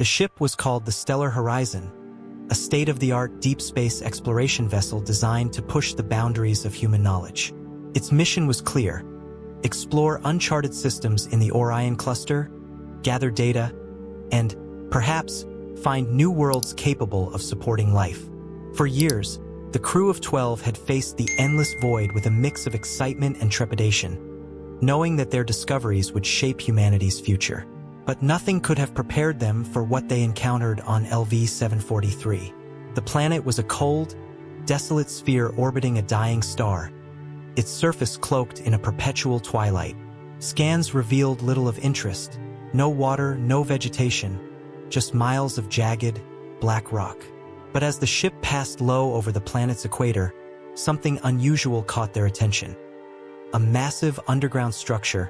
The ship was called the Stellar Horizon, a state-of-the-art deep space exploration vessel designed to push the boundaries of human knowledge. Its mission was clear: explore uncharted systems in the Orion Cluster, gather data, and, perhaps, find new worlds capable of supporting life. For years, the crew of 12 had faced the endless void with a mix of excitement and trepidation, knowing that their discoveries would shape humanity's future. But nothing could have prepared them for what they encountered on LV-743. The planet was a cold, desolate sphere orbiting a dying star, its surface cloaked in a perpetual twilight. Scans revealed little of interest: no water, no vegetation, just miles of jagged, black rock. But as the ship passed low over the planet's equator, something unusual caught their attention. A massive underground structure,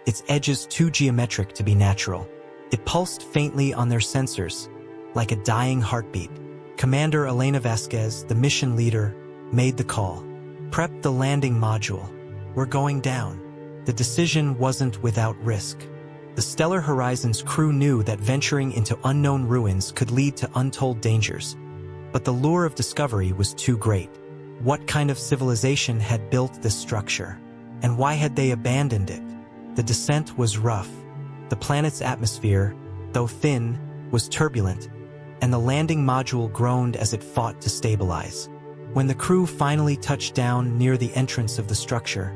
its edges too geometric to be natural. It pulsed faintly on their sensors, like a dying heartbeat. Commander Elena Vasquez, the mission leader, made the call. "Prep the landing module. We're going down." The decision wasn't without risk. The Stellar Horizon's crew knew that venturing into unknown ruins could lead to untold dangers. But the lure of discovery was too great. What kind of civilization had built this structure? And why had they abandoned it? The descent was rough. The planet's atmosphere, though thin, was turbulent, and the landing module groaned as it fought to stabilize. When the crew finally touched down near the entrance of the structure,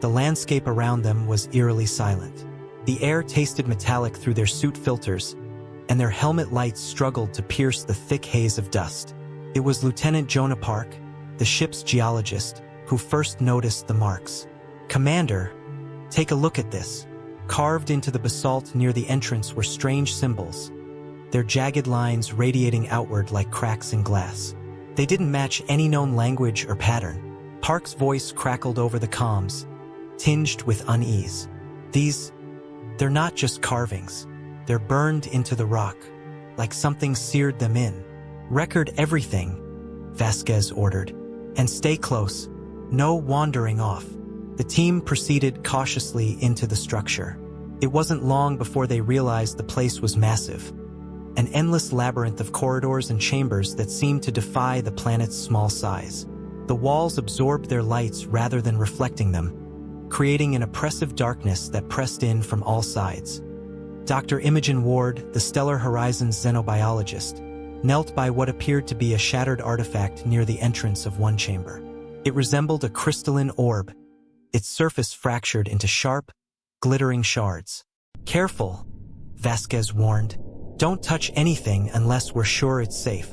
the landscape around them was eerily silent. The air tasted metallic through their suit filters, and their helmet lights struggled to pierce the thick haze of dust. It was Lieutenant Jonah Park, the ship's geologist, who first noticed the marks. "Commander, take a look at this." Carved into the basalt near the entrance were strange symbols, their jagged lines radiating outward like cracks in glass. They didn't match any known language or pattern. Park's voice crackled over the comms, tinged with unease. They're not just carvings. They're burned into the rock, like something seared them in. "Record everything," Vasquez ordered, "and stay close. No wandering off." The team proceeded cautiously into the structure. It wasn't long before they realized the place was massive, an endless labyrinth of corridors and chambers that seemed to defy the planet's small size. The walls absorbed their lights rather than reflecting them, creating an oppressive darkness that pressed in from all sides. Dr. Imogen Ward, the Stellar Horizon's xenobiologist, knelt by what appeared to be a shattered artifact near the entrance of one chamber. It resembled a crystalline orb, its surface fractured into sharp, glittering shards. "Careful," Vasquez warned. "Don't touch anything unless we're sure it's safe."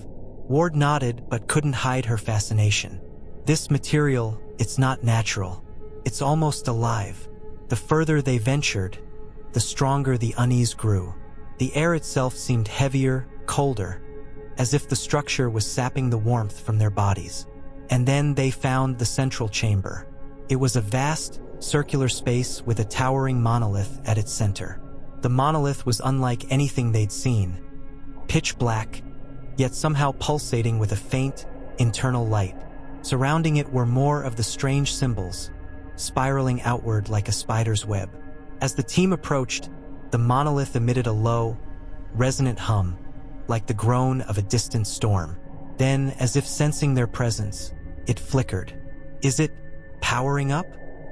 Ward nodded but couldn't hide her fascination. "This material, it's not natural. It's almost alive." The further they ventured, the stronger the unease grew. The air itself seemed heavier, colder, as if the structure was sapping the warmth from their bodies. And then they found the central chamber. It was a vast, circular space with a towering monolith at its center. The monolith was unlike anything they'd seen, pitch black, yet somehow pulsating with a faint, internal light. Surrounding it were more of the strange symbols, spiraling outward like a spider's web. As the team approached, the monolith emitted a low, resonant hum, like the groan of a distant storm. Then, as if sensing their presence, it flickered. "Is it powering up?"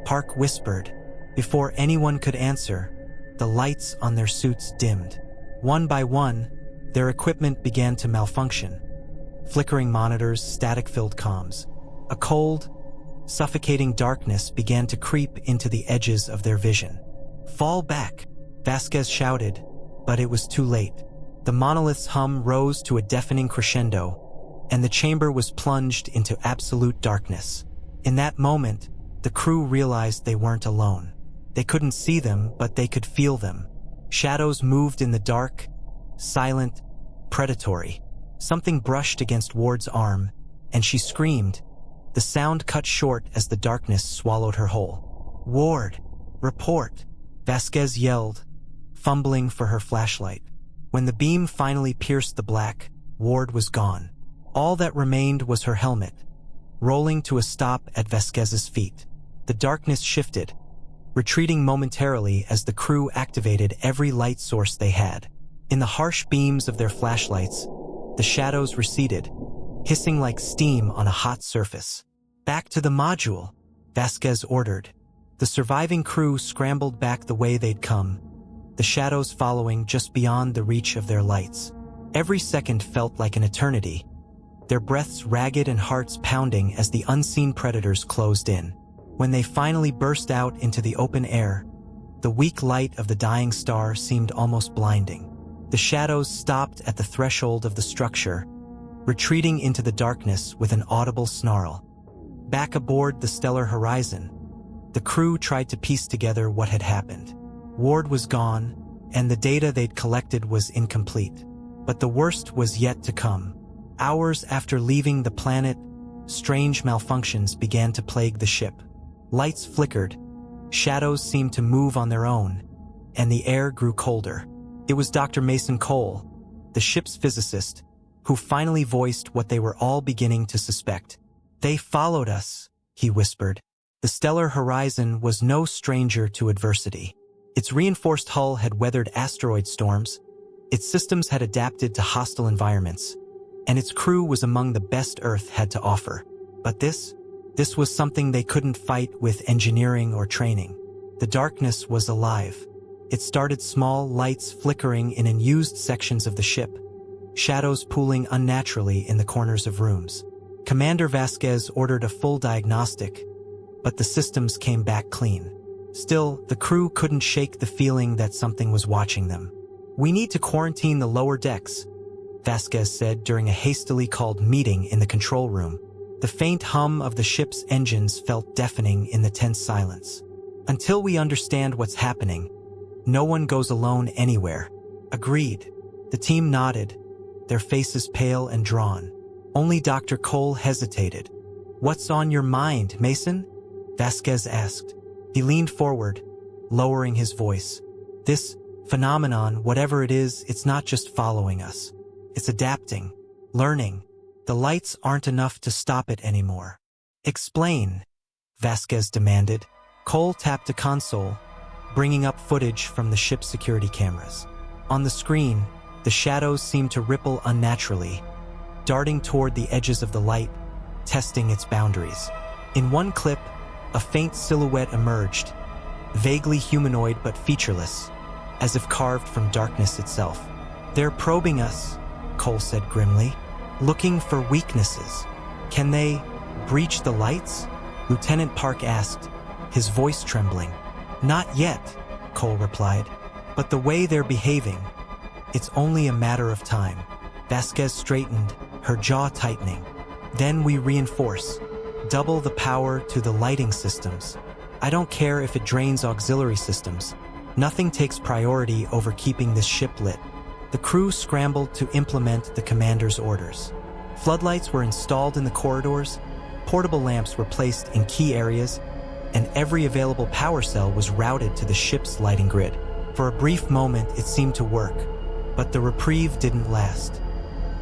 Park whispered. Before anyone could answer, the lights on their suits dimmed. One by one, their equipment began to malfunction. Flickering monitors, static-filled comms. A cold, suffocating darkness began to creep into the edges of their vision. "Fall back," Vasquez shouted, but it was too late. The monolith's hum rose to a deafening crescendo, and the chamber was plunged into absolute darkness. In that moment, the crew realized they weren't alone. They couldn't see them, but they could feel them. Shadows moved in the dark, silent, predatory. Something brushed against Ward's arm, and she screamed. The sound cut short as the darkness swallowed her whole. "Ward, report," Vasquez yelled, fumbling for her flashlight. When the beam finally pierced the black, Ward was gone. All that remained was her helmet, rolling to a stop at Vasquez's feet. The darkness shifted, retreating momentarily as the crew activated every light source they had. In the harsh beams of their flashlights, the shadows receded, hissing like steam on a hot surface. "Back to the module," Vasquez ordered. The surviving crew scrambled back the way they'd come, the shadows following just beyond the reach of their lights. Every second felt like an eternity, their breaths ragged and hearts pounding as the unseen predators closed in. When they finally burst out into the open air, the weak light of the dying star seemed almost blinding. The shadows stopped at the threshold of the structure, retreating into the darkness with an audible snarl. Back aboard the stellar Horizon, the crew tried to piece together what had happened. Ward was gone, and the data they'd collected was incomplete. But the worst was yet to come. Hours after leaving the planet, strange malfunctions began to plague the ship. Lights flickered, shadows seemed to move on their own, and the air grew colder. It was Dr. Mason Cole, the ship's physicist, who finally voiced what they were all beginning to suspect. "They followed us," he whispered. The stellar Horizon was no stranger to adversity. Its reinforced hull had weathered asteroid storms, its systems had adapted to hostile environments, and its crew was among the best Earth had to offer. But this was something they couldn't fight with engineering or training. The darkness was alive. It started small, lights flickering in unused sections of the ship, shadows pooling unnaturally in the corners of rooms. Commander Vasquez ordered a full diagnostic, but the systems came back clean. Still, the crew couldn't shake the feeling that something was watching them. "We need to quarantine the lower decks," Vasquez said during a hastily called meeting in the control room. The faint hum of the ship's engines felt deafening in the tense silence. "Until we understand what's happening, no one goes alone anywhere." "Agreed." The team nodded, their faces pale and drawn. Only Dr. Cole hesitated. "What's on your mind, Mason?" Vasquez asked. He leaned forward, lowering his voice. "This phenomenon, whatever it is, it's not just following us. It's adapting, learning. The lights aren't enough to stop it anymore." "Explain," Vasquez demanded. Cole tapped a console, bringing up footage from the ship's security cameras. On the screen, the shadows seemed to ripple unnaturally, darting toward the edges of the light, testing its boundaries. In one clip, a faint silhouette emerged, vaguely humanoid but featureless, as if carved from darkness itself. "They're probing us," Cole said grimly, "looking for weaknesses. Can they breach the lights?" Lieutenant Park asked, his voice trembling. "Not yet," Cole replied, "but the way they're behaving, it's only a matter of time." Vasquez straightened, her jaw tightening. "Then we reinforce. Double the power to the lighting systems. I don't care if it drains auxiliary systems. Nothing takes priority over keeping this ship lit." The crew scrambled to implement the commander's orders. Floodlights were installed in the corridors, portable lamps were placed in key areas, and every available power cell was routed to the ship's lighting grid. For a brief moment, it seemed to work, but the reprieve didn't last.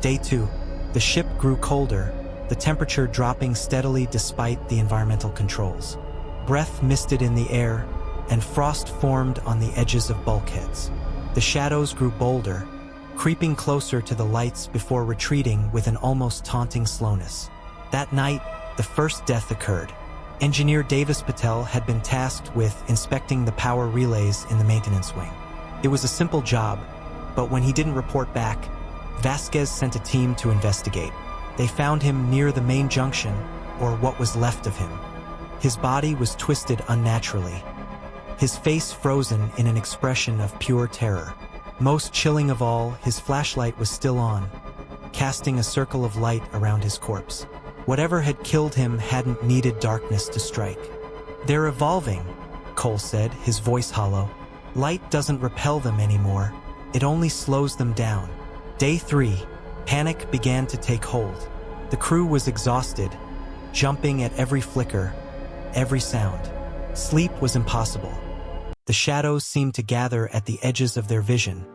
Day 2, the ship grew colder, the temperature dropping steadily despite the environmental controls. Breath misted in the air, and frost formed on the edges of bulkheads. The shadows grew bolder, creeping closer to the lights before retreating with an almost taunting slowness. That night, the first death occurred. Engineer Davis Patel had been tasked with inspecting the power relays in the maintenance wing. It was a simple job, but when he didn't report back, Vasquez sent a team to investigate. They found him near the main junction, or what was left of him. His body was twisted unnaturally, his face frozen in an expression of pure terror. Most chilling of all, his flashlight was still on, casting a circle of light around his corpse. Whatever had killed him hadn't needed darkness to strike. "They're evolving," Cole said, his voice hollow. "Light doesn't repel them anymore, it only slows them down." Day 3, panic began to take hold. The crew was exhausted, jumping at every flicker, every sound. Sleep was impossible. The shadows seemed to gather at the edges of their vision,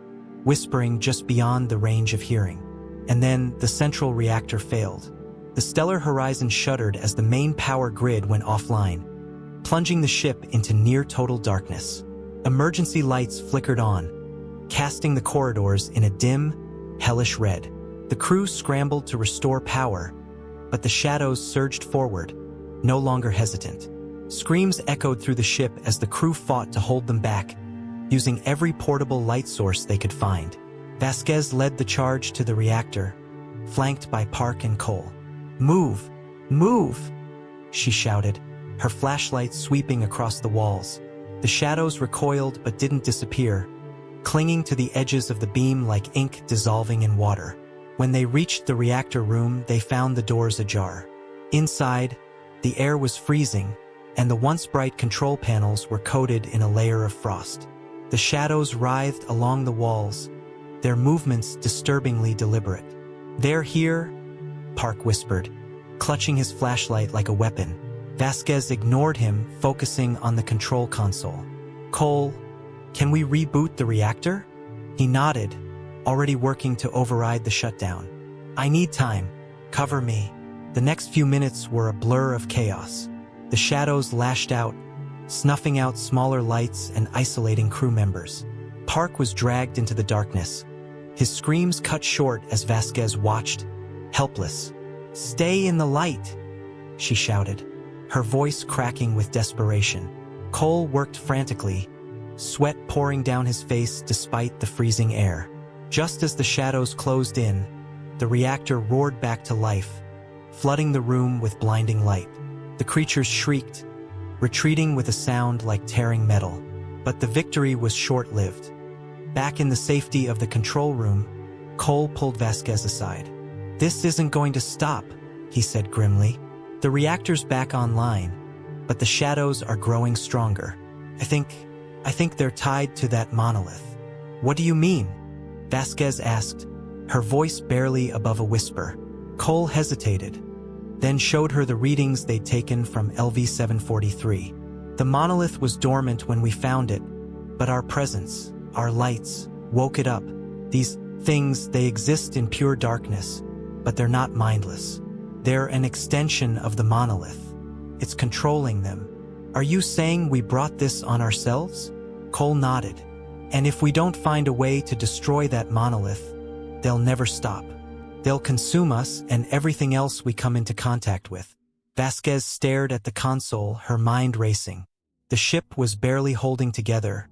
whispering just beyond the range of hearing. And then the central reactor failed. The stellar horizon shuddered as the main power grid went offline, plunging the ship into near-total darkness. Emergency lights flickered on, casting the corridors in a dim, hellish red. The crew scrambled to restore power, but the shadows surged forward, no longer hesitant. Screams echoed through the ship as the crew fought to hold them back, using every portable light source they could find. Vasquez led the charge to the reactor, flanked by Park and Cole. "Move! Move!" she shouted, her flashlight sweeping across the walls. The shadows recoiled but didn't disappear, clinging to the edges of the beam like ink dissolving in water. When they reached the reactor room, they found the doors ajar. Inside, the air was freezing, and the once bright control panels were coated in a layer of frost. The shadows writhed along the walls, their movements disturbingly deliberate. "They're here," Park whispered, clutching his flashlight like a weapon. Vasquez ignored him, focusing on the control console. "Cole, can we reboot the reactor?" He nodded, already working to override the shutdown. "I need time. Cover me." The next few minutes were a blur of chaos. The shadows lashed out, snuffing out smaller lights and isolating crew members. Park was dragged into the darkness, his screams cut short as Vasquez watched, helpless. "Stay in the light," she shouted, her voice cracking with desperation. Cole worked frantically, sweat pouring down his face despite the freezing air. Just as the shadows closed in, the reactor roared back to life, flooding the room with blinding light. The creatures shrieked, retreating with a sound like tearing metal. But the victory was short-lived. Back in the safety of the control room, Cole pulled Vasquez aside. "This isn't going to stop," he said grimly. "The reactor's back online, but the shadows are growing stronger. I think they're tied to that monolith." "What do you mean?" Vasquez asked, her voice barely above a whisper. Cole hesitated, then showed her the readings they'd taken from LV-743. "The monolith was dormant when we found it, but our presence, our lights, woke it up. These things, they exist in pure darkness, but they're not mindless. They're an extension of the monolith. It's controlling them." "Are you saying we brought this on ourselves?" Cole nodded. "And if we don't find a way to destroy that monolith, they'll never stop. They'll consume us and everything else we come into contact with." Vasquez stared at the console, her mind racing. The ship was barely holding together,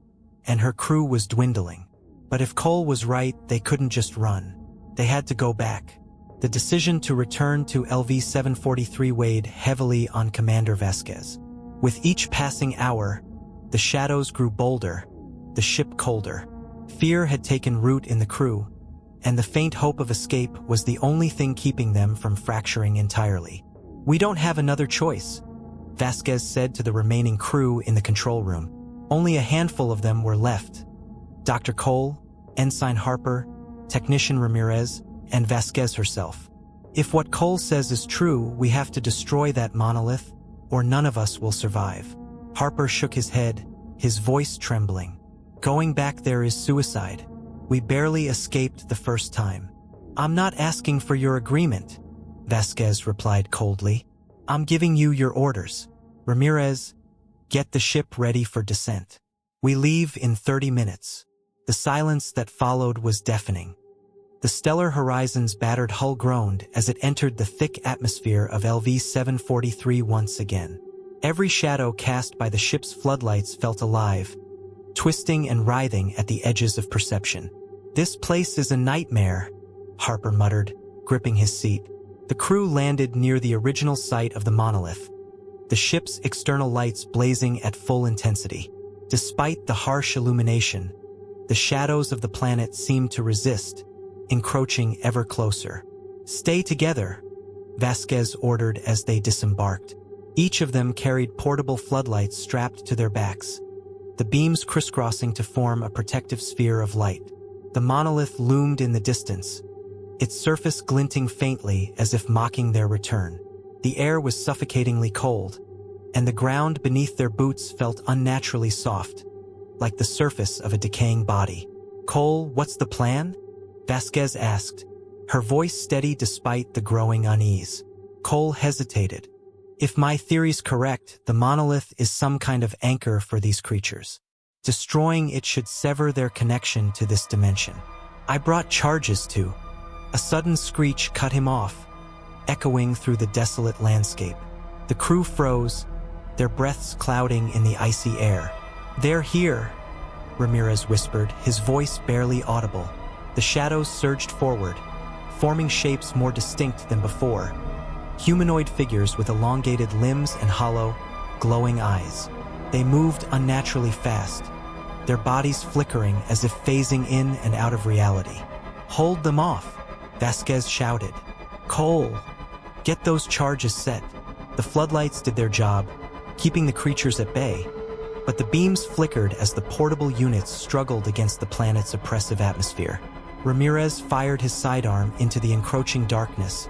and her crew was dwindling. But if Cole was right, they couldn't just run. They had to go back. The decision to return to LV-743 weighed heavily on Commander Vasquez. With each passing hour, the shadows grew bolder, the ship colder. Fear had taken root in the crew, and the faint hope of escape was the only thing keeping them from fracturing entirely. "We don't have another choice," Vasquez said to the remaining crew in the control room. Only a handful of them were left. Dr. Cole, Ensign Harper, Technician Ramirez, and Vasquez herself. "If what Cole says is true, we have to destroy that monolith, or none of us will survive." Harper shook his head, his voice trembling. "Going back there is suicide. We barely escaped the first time." "I'm not asking for your agreement," Vasquez replied coldly. "I'm giving you your orders. Ramirez, get the ship ready for descent. We leave in 30 minutes. The silence that followed was deafening. The stellar horizon's battered hull groaned as it entered the thick atmosphere of LV-743 once again. Every shadow cast by the ship's floodlights felt alive, twisting and writhing at the edges of perception. "This place is a nightmare," Harper muttered, gripping his seat. The crew landed near the original site of the monolith, the ship's external lights blazing at full intensity. Despite the harsh illumination, the shadows of the planet seemed to resist, encroaching ever closer. "Stay together," Vasquez ordered as they disembarked. Each of them carried portable floodlights strapped to their backs, the beams crisscrossing to form a protective sphere of light. The monolith loomed in the distance, its surface glinting faintly as if mocking their return. The air was suffocatingly cold, and the ground beneath their boots felt unnaturally soft, like the surface of a decaying body. "Cole, what's the plan?" Vasquez asked, her voice steady despite the growing unease. Cole hesitated. "If my theory's correct, the monolith is some kind of anchor for these creatures. Destroying it should sever their connection to this dimension. I brought charges too. A sudden screech cut him off, echoing through the desolate landscape. The crew froze, their breaths clouding in the icy air. "They're here," Ramirez whispered, his voice barely audible. The shadows surged forward, forming shapes more distinct than before. Humanoid figures with elongated limbs and hollow, glowing eyes. They moved unnaturally fast, their bodies flickering as if phasing in and out of reality. "Hold them off," Vasquez shouted. "Cole, get those charges set." The floodlights did their job, keeping the creatures at bay, but the beams flickered as the portable units struggled against the planet's oppressive atmosphere. Ramirez fired his sidearm into the encroaching darkness,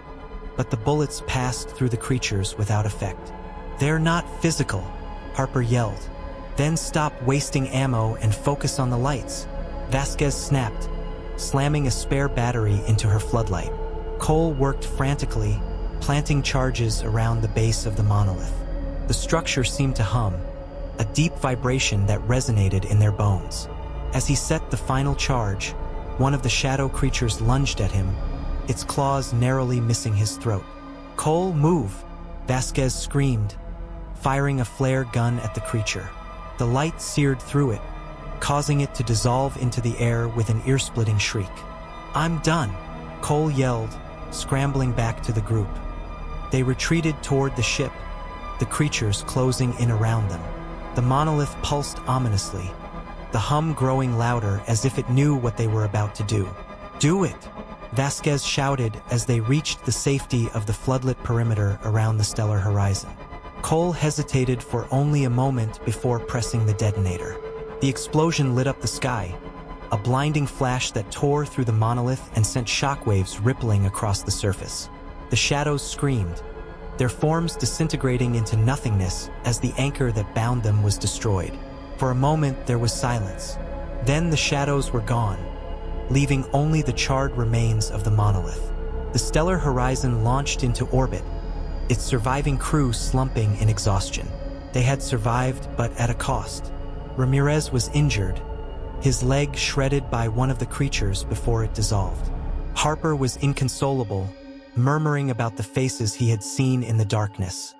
but the bullets passed through the creatures without effect. "They're not physical," Harper yelled. "Then stop wasting ammo and focus on the lights," Vasquez snapped, slamming a spare battery into her floodlight. Cole worked frantically, planting charges around the base of the monolith. The structure seemed to hum, a deep vibration that resonated in their bones. As he set the final charge, one of the shadow creatures lunged at him, its claws narrowly missing his throat. "Cole, move!" Vasquez screamed, firing a flare gun at the creature. The light seared through it, causing it to dissolve into the air with an ear-splitting shriek. "I'm done," Cole yelled, scrambling back to the group. They retreated toward the ship, the creatures closing in around them. The monolith pulsed ominously, the hum growing louder as if it knew what they were about to do. "Do it!" Vasquez shouted as they reached the safety of the floodlit perimeter around the stellar horizon. Cole hesitated for only a moment before pressing the detonator. The explosion lit up the sky, a blinding flash that tore through the monolith and sent shockwaves rippling across the surface. The shadows screamed, their forms disintegrating into nothingness as the anchor that bound them was destroyed. For a moment there was silence. Then the shadows were gone, leaving only the charred remains of the monolith. The stellar horizon launched into orbit, its surviving crew slumping in exhaustion. They had survived, but at a cost. Ramirez was injured, his leg shredded by one of the creatures before it dissolved. Harper was inconsolable, murmuring about the faces he had seen in the darkness.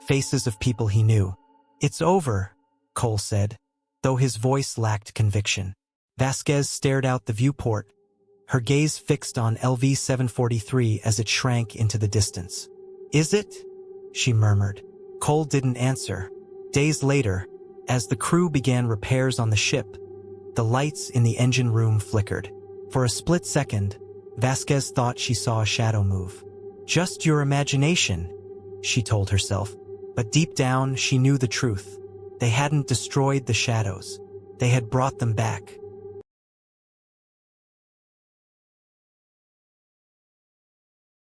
Faces of people he knew. "It's over," Cole said, though his voice lacked conviction. Vasquez stared out the viewport, her gaze fixed on LV-743 as it shrank into the distance. "Is it?" she murmured. Cole didn't answer. Days later, as the crew began repairs on the ship, the lights in the engine room flickered. For a split second, Vasquez thought she saw a shadow move. "Just your imagination," she told herself. But deep down, she knew the truth. They hadn't destroyed the shadows. They had brought them back.